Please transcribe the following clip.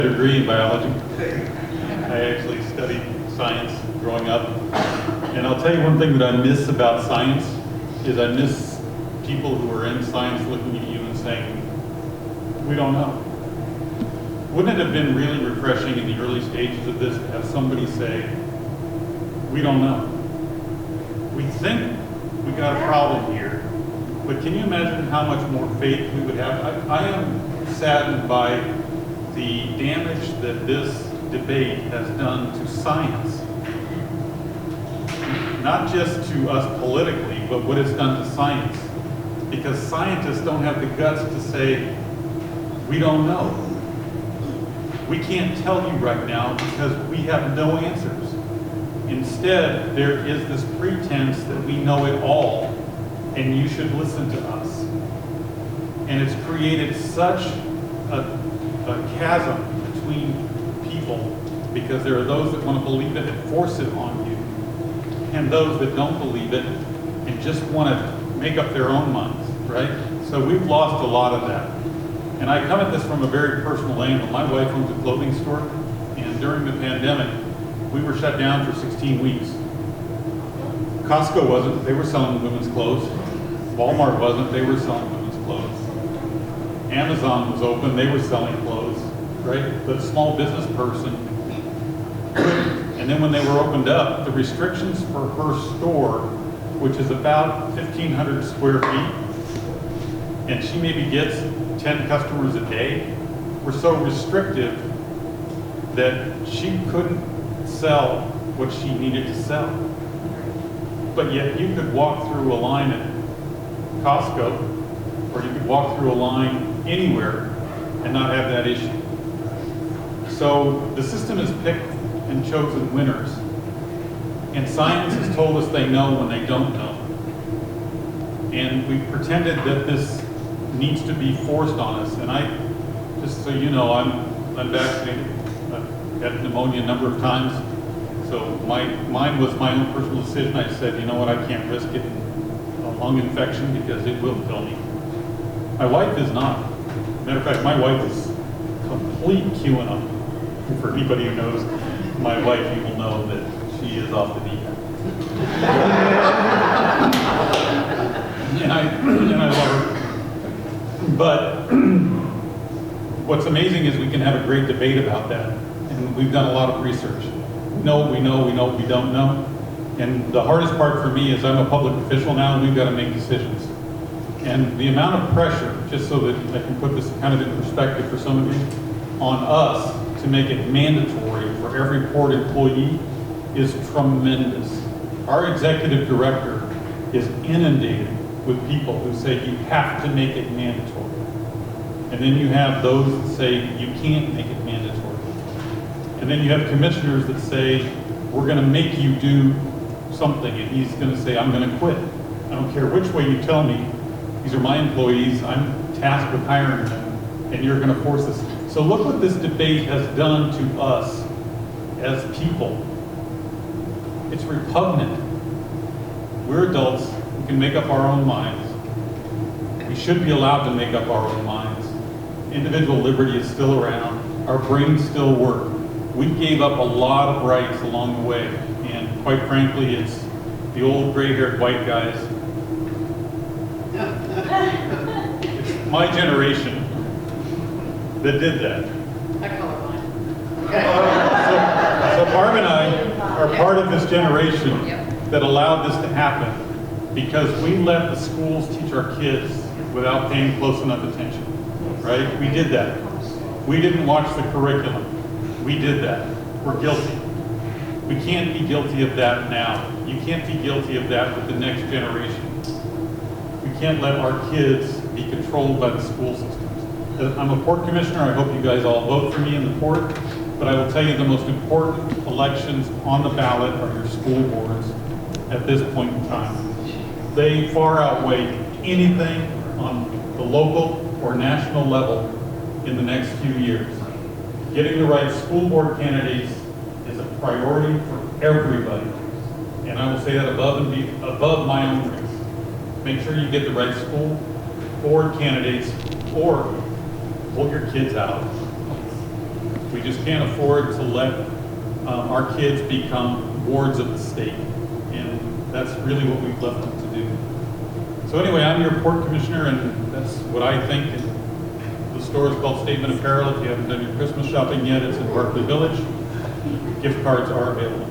Degree in biology. I actually studied science growing up. And I'll tell you one thing that I miss about science is I miss people who are in science looking at you and saying, we don't know. Wouldn't it have been really refreshing in the early stages of this to have somebody say, we don't know. We think we got a problem here, but can you imagine how much more faith we would have? I am saddened by the damage that this debate has done to science. Not just to us politically, but what it's done to science. Because scientists don't have the guts to say, we don't know. We can't tell you right now because we have no answers. Instead, there is this pretense that we know it all and you should listen to us. And it's created such a chasm between people because there are those that want to believe it and force it on you, and those that don't believe it and just want to make up their own minds, right? So we've lost a lot of that. And I come at this from a very personal angle. My wife owns a clothing store, and during the pandemic, we were shut down for 16 weeks. Costco wasn't, they were selling women's clothes. Walmart wasn't, they were selling women's clothes. Amazon was open, they were selling clothes, right? But a small business person couldn't. And then when they were opened up, the restrictions for her store, which is about 1,500 square feet, and she maybe gets 10 customers a day, were so restrictive that she couldn't sell what she needed to sell. But yet you could walk through a line at Costco, or you could walk through a line anywhere and not have that issue. So the system has picked and chosen winners. And science has told us they know when they don't know. And we pretended that this needs to be forced on us. And I, just so you know, I'm vaccinated. I've had pneumonia a number of times. So mine was my own personal decision. I said, you know what, I can't risk getting a lung infection because it will kill me. My wife is not. Matter of fact, my wife is complete QAnon. For anybody who knows my wife, you will know that she is off the deep end. and I love her. But what's amazing is we can have a great debate about that. And we've done a lot of research. We know what we we don't know. And the hardest part for me is I'm a public official now and we've got to make decisions. And the amount of pressure, just so that I can put this kind of in perspective for some of you, on us to make it mandatory for every port employee is tremendous. Our executive director is inundated with people who say you have to make it mandatory. And then you have those that say you can't make it mandatory. And then you have commissioners that say, we're going to make you do something, and he's going to say, I'm going to quit. I don't care which way you tell me. These are my employees. I'm tasked with hiring them, and you're going to force this. So look what this debate has done to us as people. It's repugnant. We're adults. We can make up our own minds. We should be allowed to make up our own minds. Individual liberty is still around. Our brains still work. We gave up a lot of rights along the way. And quite frankly, it's the old gray-haired white guys. It's my generation that did that. So Barb and I are part of this generation that allowed this to happen because we let the schools teach our kids without paying close enough attention, right? We did that. We didn't watch the curriculum. We did that. We're guilty. We can't be guilty of that now. You can't be guilty of that with the next generation. We can't let our kids be controlled by the school systems. I'm a port commissioner. I hope you guys all vote for me in the port. But I will tell you the most important elections on the ballot are your school boards at this point in time. They far outweigh anything on the local or national level in the next few years. Getting the right school board candidates is a priority for everybody. And I will say that above my own race. Make sure you get the right school board candidates or pull your kids out. We just can't afford to let our kids become wards of the state. And that's really what we've left them to do. So anyway, I'm your port commissioner, and that's what I think. And the store is called Statement Apparel. If you haven't done your Christmas shopping yet, it's in Berkeley Village. Gift cards are available.